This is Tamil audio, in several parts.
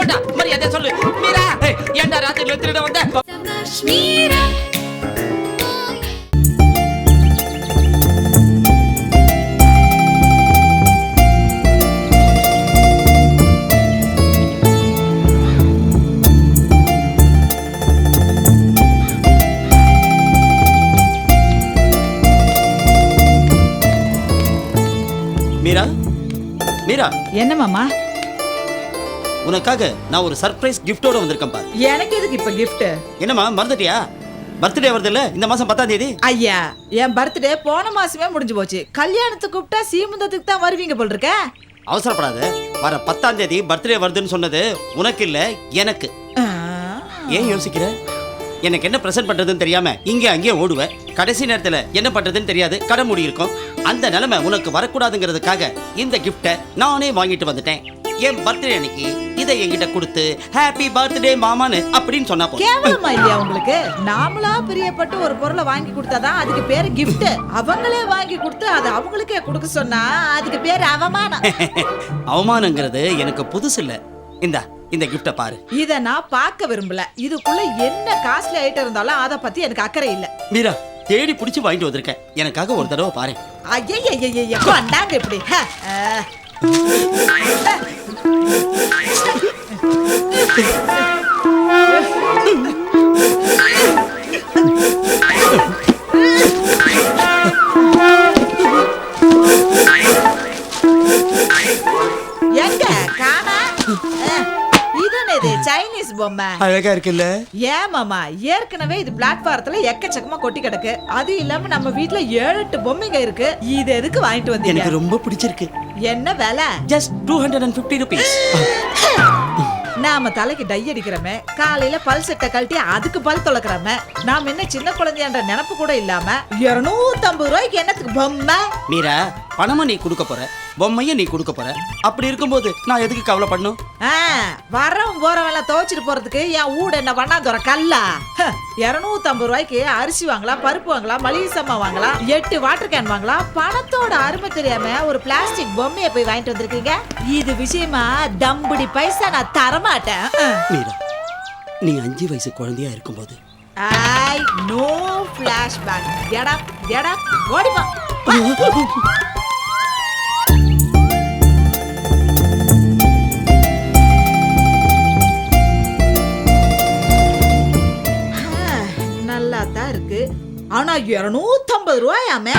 சொன்னா மரியாதை சொல்லு மீரா. ஏன்டா ராத்திரில திருட வந்த? மீரா மீரா, மீரா. என்ன மாமா? உனக்காக நான் ஒரு சர்ப்ரைஸ் கிஃப்டோட வந்திருக்கேன் பாரு. எனக்கு எதுக்கு இப்ப கிஃப்ட்? என்னம்மா மறந்துட்டியா? பர்த்டே வருது இல்ல இந்த மாசம் 10ஆம் தேதி. ஐயா, என் பர்த்டே போன மாசமே முடிஞ்சு போச்சு. கல்யாணத்துக்கு கூப்பிட்டா சீமந்தத்துக்கு தான் வருவீங்க போல் இருக்க. அவசரப்படாத. வர 10ஆம் தேதி பர்த்டே வருதுன்னு சொன்னது உனக்கு இல்ல எனக்கு. ஏன் யோசிக்கிற? எனக்கு என்ன பிரசன்ட் பண்றதுன்னு தெரியாம இங்க அங்கே ஓடுவேன். கடைசி நேரத்துல என்ன பண்றதுன்னு தெரியாது, கடை மூடி இருக்கும். அந்த நிலைமை உனக்கு வரக்கூடாதுங்கிறதுக்காக இந்த கிஃப்ட நானே வாங்கிட்டு வந்துட்டேன். என் பர்த்டே அன்னைக்கு இதை என்கிட்ட கொடுத்து ஹாப்பி பர்த்டே மாமான்னு அப்படின்னு சொன்னா போதும். கேவலமா இல்லையா உங்களுக்கு? நாமளா பிரியப்பட்டு ஒரு பொருளை வாங்கி கொடுத்தாதான் அதுக்கு பேரு கிஃப்ட். அவங்களே வாங்கி கொடுத்து அதை அவங்களுக்கே கொடுக்க சொன்னா அதுக்கு பேரு அவமானம். அவமானங்கிறது எனக்கு புதுசு இல்ல. இந்த கிஃப்ட பாரு. இத நான் பார்க்க விரும்பல. இதுக்குள்ள என்ன காஸ்ட்லி ஐட்டம் இருந்தாலும் அத பத்தி எனக்கு அக்கறை இல்ல. மீரா, தேடி புடிச்சு வாங்கிட்டு வந்திருக்கேன். எனக்காக ஒரு தடவை பாரு. ஐயய்யய்யய்ய, வந்தாங்க இப்படி. எங்க காணா? இது சைனீஸ் பொம்மை. அழகா இருக்குல்ல? ஏன் மாமா, ஏற்கனவே இது பிளாட்ஃபாரத்துல எக்கச்சக்கமா கொட்டி கிடக்கு. அது இல்லாம நம்ம வீட்ல 7-8 பொம்மைங்க இருக்கு. இது எதுக்கு வாங்கிட்டு வந்தீங்க? எனக்கு ரொம்ப பிடிச்சிருக்கு. என்ன விலை? Just 250 rupees. நாம தலைக்கு டை அடிக்கிறோமே, காலையில பல் செட்டை கழட்டி அதுக்கு பல் துளக்குறோமே, நாம என்ன சின்ன குழந்தைன்ற நினைப்பு கூட இல்லாம 250 ரூபாய்க்கு என்னத்துக்கு பொம்மை? மீரா, பணமா நீ கொடுக்க போற, பொம்மையும் நீ கொடுக்க போற. அப்படி இருக்கும்போது நான் எதுக்கு கவலைப்படணும்? வரவும் போறவெல்லாம் துவைச்சிட்டு போறதுக்கு என் ஊட என்ன பண்ணாதுற கல்லா? 250 ரூபாய்க்கு அரிசி வாங்கலாம், பருப்பு வாங்கலாம், மளிகை சாமான் வாங்கலாம், 8 வாட்டர் கேன் வாங்கலாம். பணத்தோட அருமை தெரியாம ஒரு பிளாஸ்டிக் பொம்மையை போய் வாங்கிட்டு வந்திருக்கீங்க. இது விஷயமா தம்புடி பைசா நான் தரமாட்டேன். மீரா, நீ 5 வயசு குழந்தையா இருக்கும்போது நோ ஃபிளாஷ்பேக். கெட் அப் ஓடிப்பா. நல்லா தான் இருக்கு. ஆனா 250 ரூபாயாமே.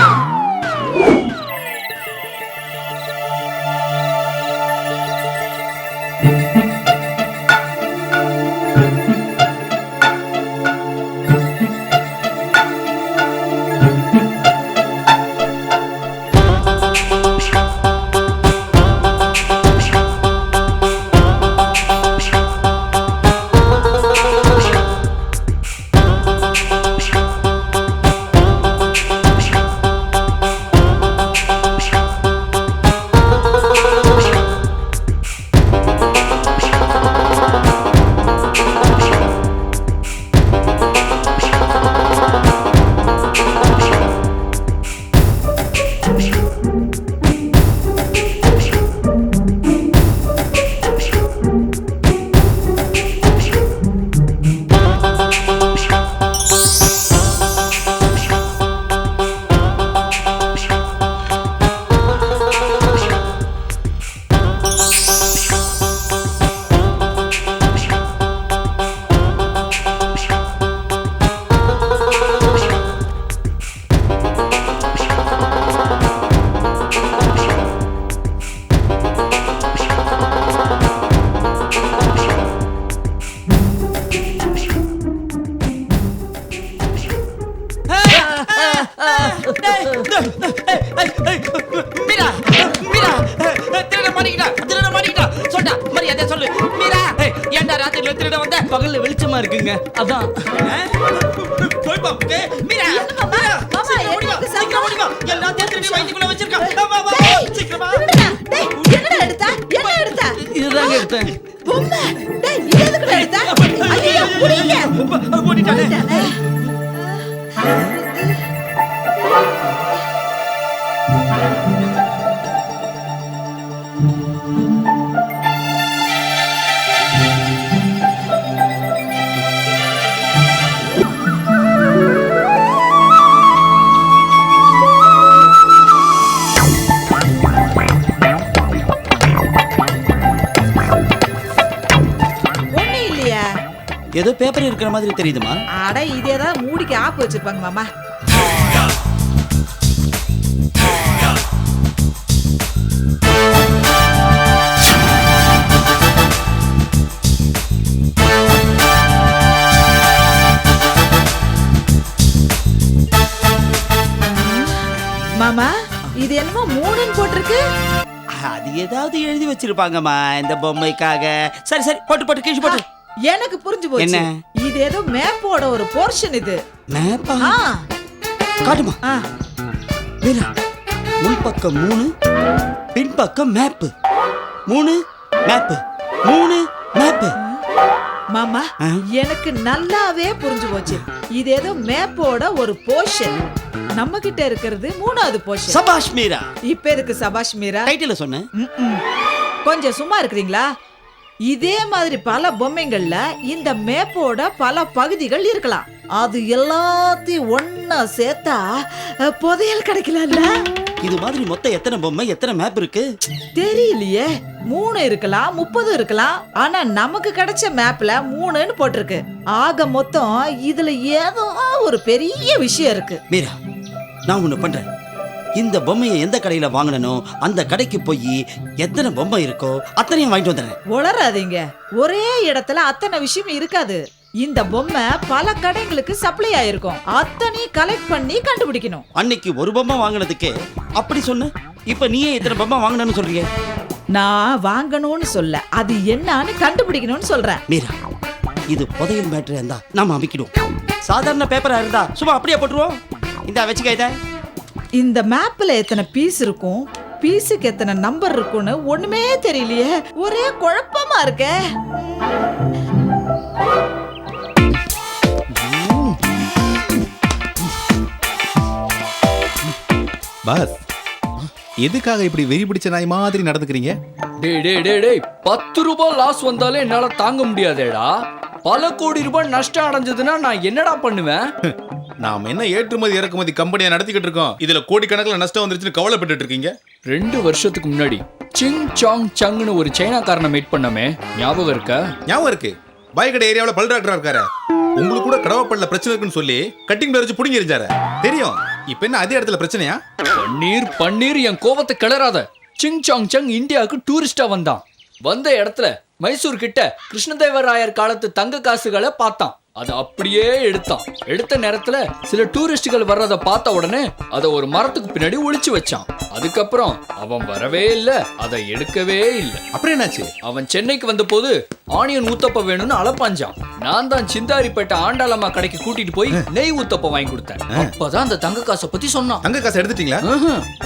மீரா, மீரா, திருட மாட்டிக்கிட்டா சொன்னா மரியாதை சொல்லு மீரா. ஏன்டா ராத்திரில திருட வந்த? பகல்ல வெளிச்சமா இருக்குங்க, அதான். போய் பா. மீரா, மாமா, சீக்கிரம் ஓடி வா. எல்லாத்தையும் திருடி வயித்துக்குள்ள வச்சிருக்கா. வா வா, சீக்கிரம் வா. என்னடா எடுத்தா? என்ன எடுத்தா? இதுதாங்க எடுத்தேன். பொம்மை. டேய், இது எதுக்குடா எடுத்தா? ஐயோ, புடிங்க. ஓடிட்டானே. ஏதோ பேப்பர் இருக்கிற மாதிரி தெரியுதுமா. அட இதேதான் மூடிக்கு ஆப்பு வச்சிருப்பாங்க மாமா. மாமா இது என்னமோ 3ன்னு போட்டிருக்கு. அது ஏதாவது எழுதி வச்சிருப்பாங்கம்மா இந்த பொம்மைக்காக. சரி சரி போட்டு போட்டு கீழே போட்டு. எனக்கு புரிஞ்சு போச்சு. என்ன? இது ஏதோ மேப்போட ஒரு போர்ஷன் இது. மேப்பா? ஆ. காட்டுமா. ஆ. வீரா, முன்பக்கம் 3, பின்பக்கம் மேப்பு. 3 map, 3 map. மாமா எனக்கு நல்லாவே புரிஞ்சு போச்சு. இது ஏதோ மேப்போட ஒரு போர்ஷன். நம்ம கிட்ட இருக்கிறது 3வது போர்ஷன். சபாஷ் மீரா. இப்ப எதுக்கு சபாஷ் மீரா? டைட்டில சொன்னேன். கொஞ்சம் சும்மா இருக்கிறீங்களா? இதே மாதிரி பல பொம்மைகள்ல இந்த மேப்போட பல பகுதிகள் இருக்கலாம். அது எல்லாத்தையும் ஒன்னா சேர்த்தா புதையல் கிடைக்கல. இது மாதிரி மொத்தம் எத்தனை பொம்மை எத்தனை மேப் இருக்கு தெரியலையே. 3 இருக்கலாம், 30 இருக்கலாம். ஆனா நமக்கு கிடைச்ச மேப்ல 3ன்னு போட்டிருக்கு. ஆக மொத்தம் இதுல ஏதோ ஒரு பெரிய விஷயம் இருக்கு. மீரா, நான் ஒண்ணு பண்றேன். இந்த பொம்மையை எந்த கடையில வாங்கினோ அந்த கடைக்கு போய் எத்தனை பொம்மை இருக்கோ அத்தனையும் வாங்கிட்டு வந்துடுறேன். உளறாதீங்க. ஒரே இடத்துல அத்தனை விஷயம் இருக்காது. இந்த பொம்மை பல கடைகளுக்கு சப்ளை ஆயிருக்கும். அத்தனையும் கலெக்ட் பண்ணி கண்டுபிடிக்கணும். அன்னைக்கு ஒரு பொம்மை வாங்கினதுக்கே அப்படி சொன்ன. இப்ப நீயே எத்தனை பொம்மை வாங்கினு சொல்றீங்க? நான் வாங்கணும்னு சொல்ல, அது என்னன்னு கண்டுபிடிக்கணும்னு சொல்றேன். மீரா, இது புதையல் மேட்டர் இருந்தா நாம அமைக்கிடுவோம். சாதாரண பேப்பரா இருந்தா சும்மா அப்படியே போட்டுருவோம். இந்த வச்சுக்க இத. இந்த மேப்ல எத்தனை பீஸ் இருக்கும், பீஸுக்கு எத்தனை நம்பர் இருக்கும்னு ஒண்ணுமே தெரியலையே. ஒரே குழப்பமா இருக்கே. பாஸ், எதுக்காக இப்படி வெறி பிடிச்ச நாய் மாதிரி நடந்துக்கிறீங்க? டேய் டேய் டேய் டேய் 10 ரூபாய் லாஸ் வந்தாலே என்னால தாங்க முடியாதேடா. பல கோடி ரூபாய் நஷ்டம் அடைஞ்சதுன்னா நான் என்னடா பண்ணுவேன்? நாம என்ன ஏற்றுமதி இறக்குமதி கம்பெனியை நடத்திக்கிட்டு இருக்கோம். இதுல கோடிக்கணக்கில் நஷ்டம் வந்துருச்சுன்னு கவலைப்பட்டு இருக்கீங்க. 2 வருஷத்துக்கு முன்னாடி சிங் சாங் சங்னு ஒரு சைனாக்காரனை மீட் பண்ணமே, ஞாபகம் இருக்கா? ஞாபகம் இருக்கு. பாய்கடை ஏரியாவில் பல் டாக்டரா இருக்காரு. உங்களுக்கு கூட கடவாப்பல்ல பிரச்சனை இருக்குன்னு சொல்லி கட்டிங் வச்சு புடிங்கி எரிஞ்சாரு. தெரியும். இப்ப என்ன அதே இடத்துல பிரச்சனையா? பன்னீர் என் கோவத்தை கிளறாத. சிங் சாங் சங் இந்தியாவுக்கு டூரிஸ்டா வந்தான். வந்த இடத்துல மைசூர் கிட்ட கிருஷ்ணதேவராயர் காலத்து தங்க காசுகளை பார்த்தான். அதை அப்படியே எடுத்தான். எடுத்த நேரத்துல சில டூரிஸ்டுகள் வர்றத பார்த்த உடனே அதை ஒரு மரத்துக்கு பின்னாடி ஒளிச்சு வச்சான். அதுக்கப்புறம் அவன் வரவே இல்ல, அதை எடுக்கவே இல்ல. அப்புறம் என்னாச்சு? அவன் சென்னைக்கு வந்த போது ஆனியன் ஊத்தப்ப வேணும்னு அலப்பாஞ்சான். நான் தான் சிந்தாரிப்பேட்டை ஆண்டாளம்மா கடைக்கு கூட்டிட்டு போய் நெய் ஊத்தப்ப வாங்கி கொடுத்தேன். அப்பதான் அந்த தங்க காசை பத்தி சொன்னான். தங்க காசை எடுத்துட்டீங்களா?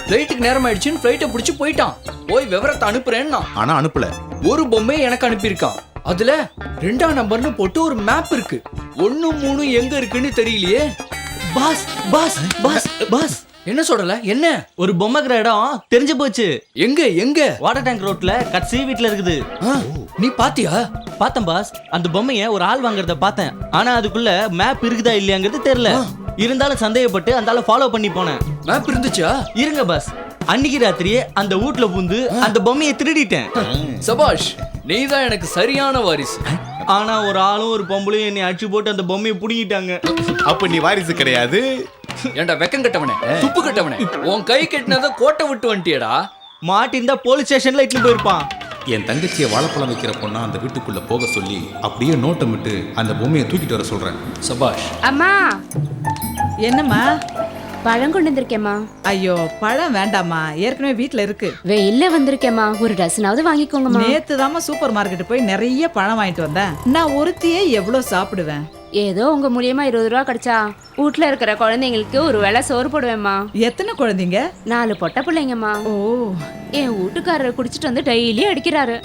பிளைட்டுக்கு நேரம் ஆயிடுச்சுன்னு பிளைட்டை பிடிச்சு போயிட்டான். போய் விவரத்தை அனுப்புறேன்னா ஆனா அனுப்பல. ஒரு பொம்மையை எனக்கு அனுப்பியிருக்கான். அதுல 2ஆம் நம்பர்னு போட்டு ஒரு மேப் இருக்கு. 1 3 எங்க இருக்குன்னு தெரியலையே. பாஸ் பாஸ் பாஸ் பாஸ் என்ன சொல்லல? என்ன? ஒரு பொம்மைக்கிற இடம் தெரிஞ்சு போச்சு. எங்க எங்க? வாட்டர் டேங்க் ரோட்ல கட்சி வீட்ல இருக்குது. நீ பாத்தியா? பார்த்தேன் பாஸ். அந்த பொம்மைய ஒரு ஆள் வாங்குறத பார்த்தேன். ஆனா அதுக்குள்ள மேப் இருக்குதா இல்லையாங்கிறது தெரியல. இருந்தாலும் சந்தேகப்பட்டு அந்த ஆளை ஃபாலோ பண்ணி போனேன். மேப் இருந்துச்சா? இருங்க பாஸ். அன்னைக்கு ராத்திரியே அந்த வீட்ல பூந்து அந்த பொம்மையை திருடிட்டேன். சபாஷ், நீதான் எனக்கு சரியான வாரிசு. ஆனா ஒரு ஆளும் ஒரு பொம்பளையும் என்னை அடிச்சு போட்டு அந்த பொம்மையை புடுங்கிட்டாங்க. அப்ப நீ வாரிசு கிடையாது. ஏண்டா வெக்கம் கட்டவனே, துப்பு கட்டவனே, உன் கை கட்டினத கோட்டை விட்டு வந்துட்டியடா. மாட்டிருந்தா போலீஸ் ஸ்டேஷன்ல இட்டுன்னு போயிருப்பான். என் தங்கச்சியை வாழைப்பழம் வைக்கிற பொண்ணா அந்த வீட்டுக்குள்ள போக சொல்லி அப்படியே நோட்டமிட்டு அந்த பொம்மையை தூக்கிட்டு வர சொல்றேன். சபாஷ். அம்மா, என்னம்மா? பழம் கொண்டு வந்திருக்கேம்மா. ஐயோ, பழம் வேண்டாம்மா, ஏற்கனவே வீட்ல இருக்கு. வெயில்ல வந்திருக்கேம்மா, ஒரு டசனாவது வாங்கிக்கோங்கம்மா. நேத்து தாம்மா சூப்பர் மார்க்கெட் போய் நிறைய பழம் வாங்கிட்டு வந்தேன். நான் ஒருத்தியே எவ்வளவு சாப்பிடுவேன்? ஏதோ உங்க மூலியமா 20 ரூபா கிடைச்சா வீட்டுல இருக்கிற குழந்தைங்களுக்கு ஒரு வேளை சோறு போடுவேம்மா. எத்தனை குழந்தைங்க? 4 பொட்ட பிள்ளைங்கம்மா. ஓ, என் வீட்டுக்காரர் குடிச்சிட்டு வந்து டெய்லி அடிக்கிறாரு.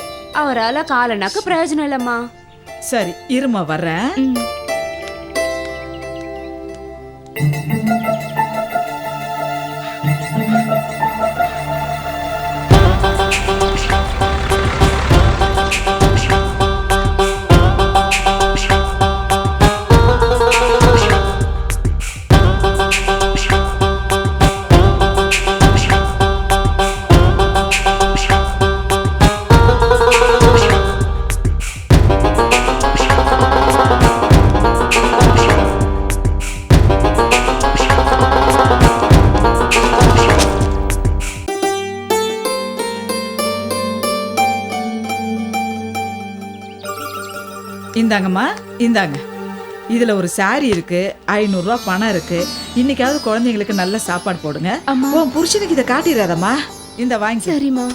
அவரால காலனாக்கு பிரயோஜனம் இல்லம்மா. சரி இருமா வர்றேன். ம். இந்தாங்கம்மா, இந்தாங்க. இதுல ஒரு சாரி இருக்கு, 500 ரூபாய் பணம் இருக்கு. இன்னைக்காவது குழந்தைங்களுக்கு நல்ல சாப்பாடு போடுங்க. அம்மா. உன் புருஷனுக்கு இதை காட்டிடாதம்மா. இந்த வாங்கி. சரிம்மா.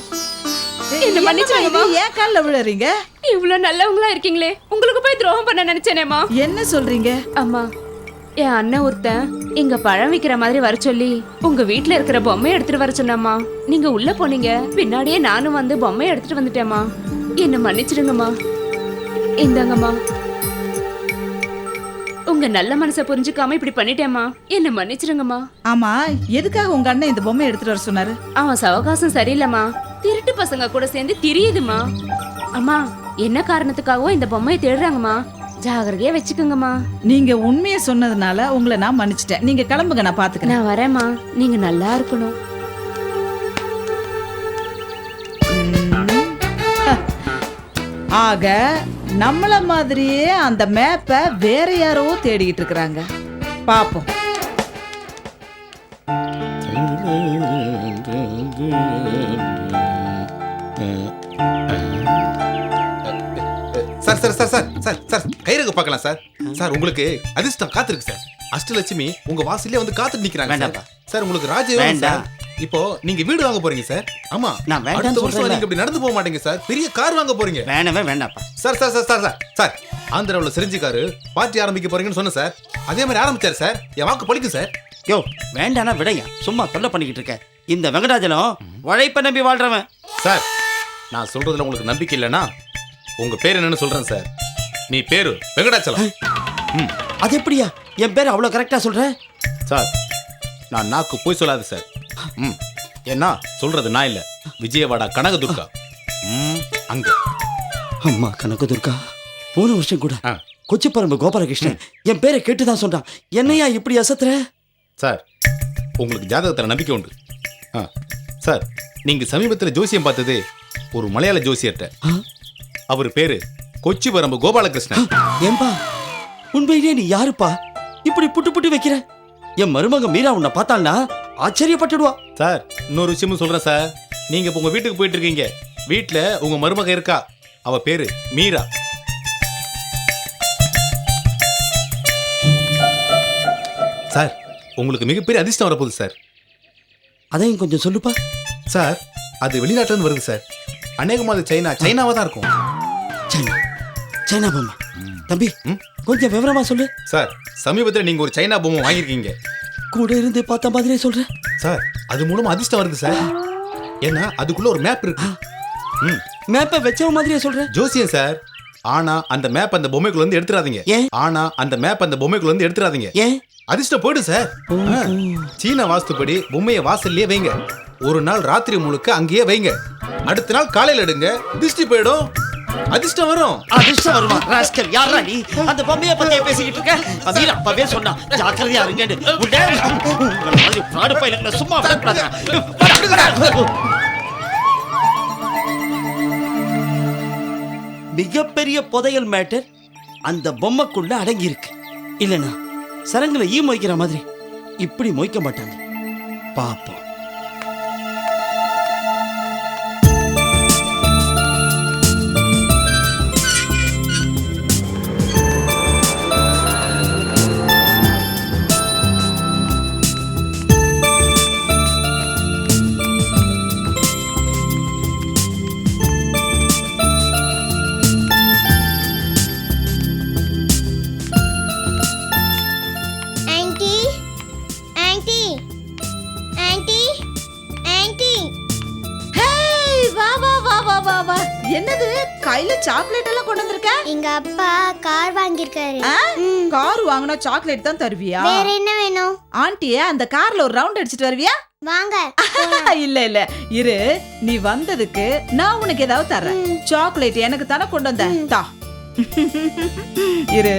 என்ன மன்னிச்சிடுங்கம்மா. ஏன் கால்ல விழுறீங்க? இவ்ளோ நல்லவங்களா இருக்கீங்களே, உங்களுக்கு போய் துரோகம் பண்ண நினைச்சேனேம்மா. என்ன சொல்றீங்க? அம்மா, என் அண்ணன் ஒருத்தன் இங்க பழம் விக்கிற மாதிரி வர சொல்லி உங்க வீட்ல இருக்கிற பொம்மையை எடுத்துட்டு வர சொன்னம்மா. நீங்க உள்ள போனீங்க, பின்னாடியே நானும் வந்து பொம்மையை எடுத்துட்டு வந்துட்டேம்மா. என்ன மன்னிச்சிடுங்கம்மா. இந்தாங்கம்மா. உங்க நல்ல மனசை புரிஞ்சுக்காம இப்படி பண்ணிட்டேம்மா. என்ன மன்னிச்சிடுங்கம்மா. ஆமா, எதுக்காக உங்க அண்ணன் இந்த பொம்மையை எடுத்துட்டு வர சொன்னாரு? அவன் சவகாசம் சரியில்லைம்மா. திருட்டு பசங்க கூட சேர்ந்து திரியுதுமா. அம்மா, என்ன காரணத்துக்காகவோ இந்த பொம்மையை தேடுறாங்கம்மா. ஜாகிரதையா வச்சுக்கோங்கம்மா. நீங்க உண்மையை சொன்னதுனால உங்களை நான் மன்னிச்சிட்டேன். நீங்க கிளம்புங்க, நான் பாத்துக்கிறேன். நான் வரேம்மா. நீங்க நல்லா இருக்கணும். ஆக நம்மள மாதிரியே அந்த மேப்பை வேற யாரோ தேடிக்கிட்டு இருக்கிறாங்க. பாப்போம். Sir sir sir sir sir sir கைரேகை பார்க்கலாம் சார். சார் உங்களுக்கு அதிர்ஷ்டம் காத்திருக்கு சார். அஷ்டலட்சுமி உங்க வாசல்லே வந்து காத்துட்டு நிக்கிறாங்க சார். வேண்டாம்ப்பா. சார் உங்களுக்கு ராஜயோகம் வேண்டாம். சார். இப்போ நீங்க வீடு வாங்க போறீங்க சார். ஆமா, நான் வேண்டாம்னு அடுத்த வருஷம் சொல்றேன்ல. நீங்க இப்படி நடந்து போக மாட்டீங்க சார். பெரிய கார் வாங்க போறீங்க. வேணவே வேண்டாப்பா. Sir sir sir sir sir sir ஆந்திராவுல செரிஞ்சி காரு பார்ட்டி ஆரம்பிக்க போறீங்கன்னு சொன்னேன் சார். அதே மாதிரி ஆரம்பிச்சாரு சார். என் வாக்கு பழிக்கும் சார். யோ வேண்டானா விடையா, சும்மா தொல்லை பண்ணிக்கிட்டு இருக்க. இந்த வெங்கடாஜலம் உழைப்ப நம்பி வாழ்றவன். சார் நான் சொல்றதுல உங்களுக்கு நம்பிக்கை இல்லைன்னா உங்க பேர் என்னன்னு சொல்றேன் சார். நீ பேரு வெங்கடாச்சலம். அது எப்படியா என் பேர் அவ்வளவு கரெக்டா சொல்ற? சார் நான் நாக்கு போய் சொல்லாது சார். என்ன சொல்றது நான் இல்ல, விஜயவாடா கனகதுர்கா. அங்க அம்மா கனகதுர்கா போன வருஷம் கூட ஆ. கொச்சிப்பரம்பு கோபாலகிருஷ்ணன் என் பேரை கேட்டுதான் சொல்றான். என்னையா இப்படி அசத்துற? சார் உங்களுக்கு ஜாதகத்துல நம்பிக்கை உண்டு. சார் நீங்க சமீபத்தில் ஜோசியம் பார்த்தது ஒரு மலையாள ஜோசியர்கிட்ட. அவர் பேரு கொச்சிபரம்பு கோபாலகிருஷ்ணன். ஏன்பா உண்மையிலேயே நீ யாருப்பா இப்படி புட்டு புட்டு வைக்கிற? என் மருமக மீரா உன்னை பார்த்தாள்னா ஆச்சரியப்பட்டுடுவா. சார் இன்னொரு விஷயமும் சொல்றேன் சார். நீங்க இப்ப உங்க வீட்டுக்கு போயிட்டு இருக்கீங்க. வீட்டுல உங்க மருமக இருக்கா, அவ பேரு மீரா. சார் உங்களுக்கு மிகப்பெரிய அதிர்ஷ்டம் வரப்போகுது சார். அதையும் கொஞ்சம் சொல்லுப்பா. சார் அது வெளிநாட்டுல இருந்து வருது சார். அநேகமா அது சைனாவா தான் இருக்கும். சைனா சைனா பொம்மை. தம்பி கொஞ்சம் விவரமா சொல்லு. சார் சமீபத்தில் நீங்க ஒரு சைனா பொம்மை வாங்கியிருக்கீங்க. கூட இருந்து பார்த்த மாதிரியே சொல்ற. சார் அது மூலமா அதிர்ஷ்டம் வருது சார். ஏன்னா அதுக்குள்ள ஒரு மேப் இருக்கு. மேப்பை வச்ச மாதிரியே சொல்ற. ஜோசியம் சார். ஆனா அந்த மேப் அந்த பொம்மைக்குள்ள இருந்து எடுத்துறாதீங்க. ஏன்? ஆனா அந்த மேப் அந்த பொம்மைக்குள்ள இருந்து எடுத்துறாதீங்க. ஏன்? அதிர்ஷ்டம் போயிடும் சார். சீன வாஸ்துப்படி பொம்மையை வாசல்லையே வைங்க. ஒரு நாள் ராத்திரி முழுக்க அங்கேயே வைங்க. அடுத்த நாள் காலையில எடுங்க, திருஷ்டி போயிடும், அதிர்ஷ்டம் வரும். அதிர்ஷ்டம் வருமா? ராஸ்கல் யாரா நீ? அந்த பொம்மையை பத்தியே பேசிக்கிட்டு இருக்க? அதீரா அப்பவே சொன்னா ஜாக்கிரதையா இருங்கன்னு. உங்களை மாதிரி fraud பையனுங்களை சும்மா விடக்கூடாது. மிகப்பெரிய புதையல் மேட்டர் அந்த பொம்மைக்குள்ள அடங்கி இருக்கு. இல்லனா சரங்குல ஈ மொய்க்கிற மாதிரி இப்படி மொய்க்க மாட்டாங்க. பாப்போம். என்னது கையில சாக்லேட் எல்லாம் கொண்டு வந்திருக்க? எங்க அப்பா கார் வாங்கியிருக்காரு. கார் வாங்கினா சாக்லேட் தான் தருவியா? வேற என்ன வேணும்? ஆண்டியே அந்த கார்ல ஒரு ரவுண்ட் அடிச்சிட்டு வருவியா? வாங்க. இல்ல இல்ல இரு, நீ வந்ததுக்கு நான் உனக்கு ஏதாவது தரேன். சாக்லேட் எனக்கு தானே கொண்டு வந்தேன். தா இரு.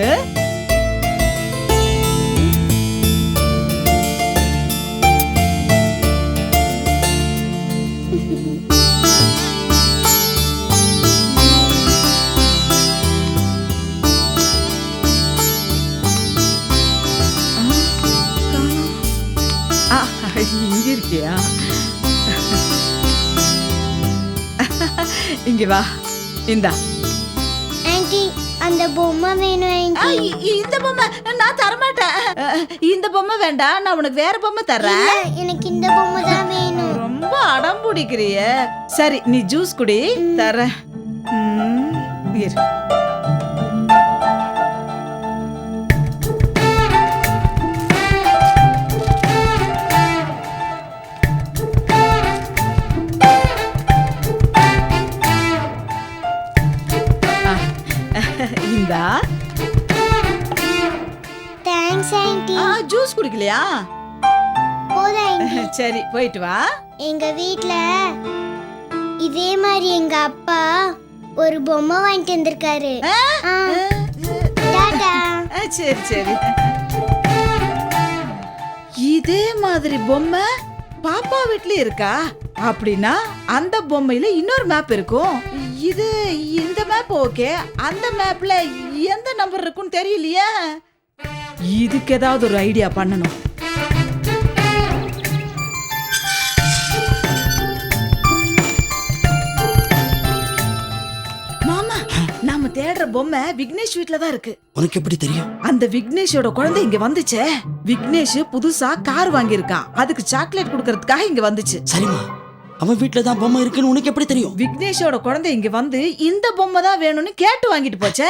இங்க இருக்கியா? இங்க வா. இந்தா. ஆன்ட்டி அந்த பொம்மை வேணும் ஆண்டி. இந்த பொம்மை நான் தரமாட்டேன். இந்த பொம்மை வேண்டாம், நான் உனக்கு வேற பொம்மை தர்றேன். இல்ல, எனக்கு இந்த பொம்மை தான் வேணும். ரொம்ப அடம் பிடிக்கிறிய. சரி, நீ ஜூஸ் குடி, தரேன். இரு. இந்தா. Thanks aunty. ஜூஸ் குடிக்கலையா? போதும் ஆண்டி. சரி, போயிட்டு வா. எங்க வீட்ல இதே மாதிரி எங்க அப்பா ஒரு பொம்மை வாங்கிட்டு வந்திருக்காரு. டாடா. சரி சரி. இதே மாதிரி பொம்மை பாப்பா வீட்ல இருக்கா? அப்படின்னா அந்த பொம்மையில இன்னொரு மேப் இருக்கும். இது இந்த மேப் ஓகே, அந்த மேப்ல எந்த நம்பர் இருக்குன்னு தெரியலையே. இதுக்கு ஏதாவது ஒரு ஐடியா பண்ணணும். மாமா, நாம தேடுற பொம்மை விக்னேஷ் வீட்ல தான் இருக்கு. உனக்கு எப்படி தெரியும்? அந்த விக்னேஷோட குழந்தை இங்க வந்துச்சே. விக்னேஷ் புதுசா கார் வாங்கியிருக்கான், அதுக்கு சாக்லேட் கொடுக்கறதுக்காக இங்க வந்துச்சு. சரிம்மா, அவன் வீட்டுல தான் பொம்மை இருக்குன்னு உனக்கு எப்படி தெரியும்? விக்னேஷோட குழந்தை இங்க வந்து இந்த பொம்மை தான் வேணும்னு கேட்டு வாங்கிட்டு போச்சே.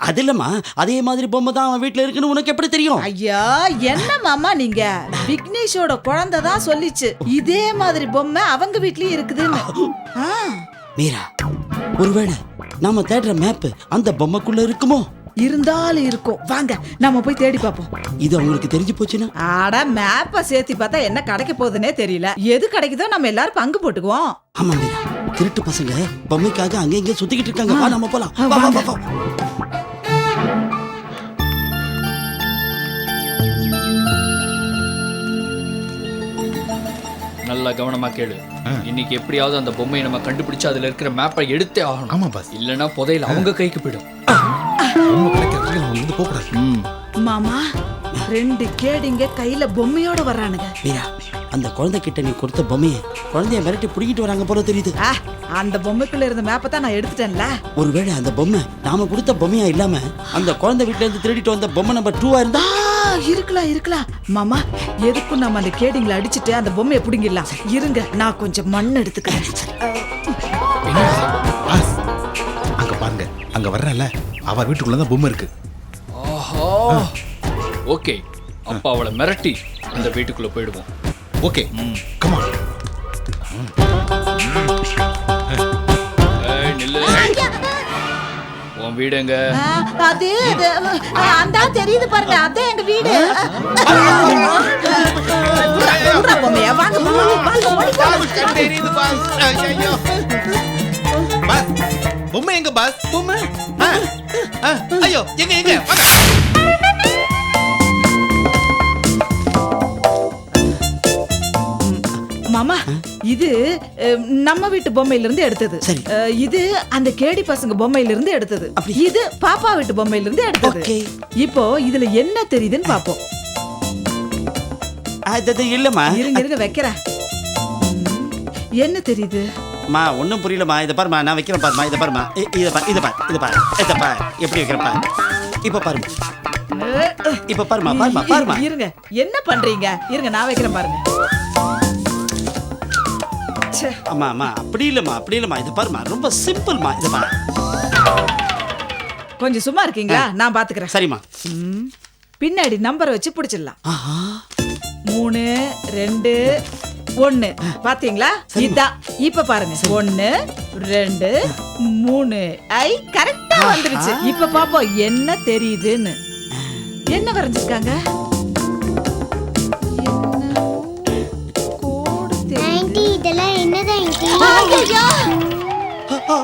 அது இல்லம்மா, அதே மாதிரி பொம்மை தான் அவன் வீட்டுல இருக்குன்னு உனக்கு எப்படி தெரியும்? ஐயா, என்ன மாமா நீங்க? விக்னேஷோட குழந்தை தான் சொல்லிச்சு இதே மாதிரி பொம்மை அவங்க வீட்லயும் இருக்குதுன்னு. மீரா, ஒருவேளை நாம தேடுற மேப் அந்த பொம்மைக்குள்ள இருக்குமோ? இருந்தாலும் இருக்கும், வாங்க நாம போய் தேடி பாப்போம். இது அவங்களுக்கு தெரிஞ்சு போச்சுன்னா? ஆடா, மேப்ப சேர்த்து பார்த்தா என்ன கிடைக்க போகுதுன்னே தெரியல. எது கிடைக்குதோ நம்ம எல்லாரும் பங்கு போட்டுக்குவோம். ஆமா மீரா, திருட்டு பசங்க பொம்மைக்காக அங்க இங்க சுத்திக்கிட்டு இருக்காங்க. வா நம்ம போலாம். வா, வா, வா, வா. நல்லா கவனமா கேளு. இன்னைக்கு எப்படியாவது அந்த பொம்மையை நம்ம கண்டுபிடிச்சு அதுல இருக்கிற மேப்பை எடுத்தே ஆகணும். ஆமா பாஸ். இல்லனா புதையல அவங்க கைக்கு போயிடும். பொம்மை கிடைக்கிறதுக்கு நம்ம வந்து போக கூடாது. மாமா, 2 கேடிங்க கையில பொம்மையோட வர்றானுங்க. மீரா, அந்த குழந்தை கிட்ட நீ கொடுத்த பொம்மையை குழந்தைய மிரட்டி புடிக்கிட்டு வராங்க போல தெரியுது. அந்த பொம்மைக்குள்ள இருந்த மேப்பை தான் நான் எடுத்துட்டேன்ல. ஒருவேளை அந்த பொம்மை நாம கொடுத்த பொம்மையா இல்லாம அந்த குழந்தை வீட்டுல இருந்து திருடிட்டு வந்த பொம்மை நம்பர் 2 இருந்தா? இருக்கலாம் இருக்கலாம். மாமா, எதுக்கும் நம்ம அந்த கேடிங்களை அடிச்சிட்டு அந்த பொம்மையை புடிங்கிடலாம். இருங்க, நான் கொஞ்சம் மண் எடுத்துக்கிறேன். பாஸ், அங்க பாருங்க, அங்க வர்றல அவ வீட்டுக்குள்ள தான் பொம்மை இருக்கு. ஆஹா, ஓகே. அப்பா அவளை மிரட்டி அந்த வீட்டுக்குள்ள போயிடுவோம். Okay, come on. நில்லு. உன் வீடு எங்க? அது அந்த தெரியுது பாருங்க, அதான் எங்க வீடு. பொம்மையா வாங்க தெரியுது பாஸ். ஐயோ பாஸ், பொம்மை எங்க பாஸ்? பொம்மை ஐயோ, எங்க எங்க வாங்க. மாமா, இது நம்ம வீட்டு பொம்மையில இருந்து எடுத்தது. சரி. இது அந்த கேடி பசங்க பொம்மையில இருந்து எடுத்தது. இது பாப்பா வீட்டு பொம்மையில இருந்து எடுத்தது. ஓகே. இப்போ இதுல என்ன தெரியுதுன்னு பாப்போம். அது இல்லம்மா. இருங்க இருங்க வைக்கிறேன். என்ன தெரியுது? மா, ஒன்றும் புரியலம்மா. இதை பாருமா, நான் வைக்கிறேன் பாருமா. இதை பாருமா, இதை பாரு, இதை பாரு, இதை பாரு, இதை பாரு, எப்படி வைக்கிறப்பா. இப்போ பாருமா, இப்போ பாருமா, பாருமா, பாருமா. இருங்க, என்ன பண்றீங்க? இருங்க, நான் வைக்கிறேன் பாருங்க. அம்மா அம்மா, அப்படி இல்லம்மா, அப்படி இல்லம்மா. இதை பாருமா, ரொம்ப சிம்பிள்மா. இதை பாரு. கொஞ்சம் சும்மா இருக்கீங்களா? நான் பாத்துக்கிறேன். சரிம்மா. பின்னாடி நம்பர் வச்சு பிடிச்சிடலாம். ஆஹா, 3 2 1. பாத்தீங்களா? இதான். இப்ப பாருங்க, 1 2 3. ஐ, கரெக்டா வந்துருச்சு. இப்ப பாப்போம் என்ன தெரியுதுன்னு. என்ன வரைஞ்சிருக்காங்க? ஆண்டி, இதெல்லாம் என்னதான் ஆண்டி?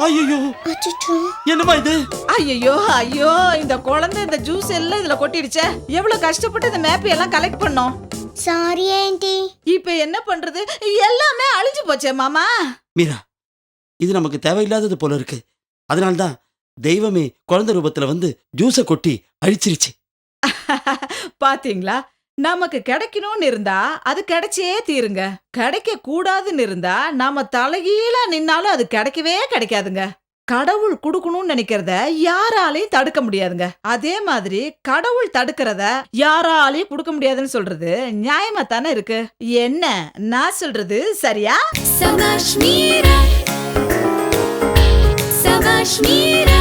ஐயோ, அச்சச்சோ. என்னம்மா இது? ஐயோ ஐயோ, இந்த குழந்தை இந்த ஜூஸ் எல்லாம் இதுல கொட்டிடுச்சே. எவ்வளவு கஷ்டப்பட்டு இந்த மேப் எல்லாம் கலெக்ட் பண்ணோம். Sorry aunty. இப்ப என்ன பண்றது? எல்லாமே அழிஞ்சு போச்சே மாமா. மீரா, இது நமக்கு தேவையில்லாதது போல இருக்கு. அதனால்தான் தெய்வமே குழந்தை ரூபத்துல வந்து ஜூஸை கொட்டி அழிச்சிருச்சு. பாத்தீங்களா? நமக்கு கிடைக்கணும்னு இருந்தா அது கிடைச்சே தீருங்க. கிடைக்க கூடாதுன்னு இருந்தா நாம தலைகீழா நின்னாலும் அது கிடைக்கவே கிடைக்காதுங்க. கடவுள் கொடுக்கணும்னு நினைக்கிறத யாராலையும் தடுக்க முடியாதுங்க. அதே மாதிரி கடவுள் தடுக்கிறத யாராலையும் கொடுக்க முடியாதுன்னு சொல்றது நியாயமா தானே இருக்கு. என்ன நான் சொல்றது சரியா? Savaş Mira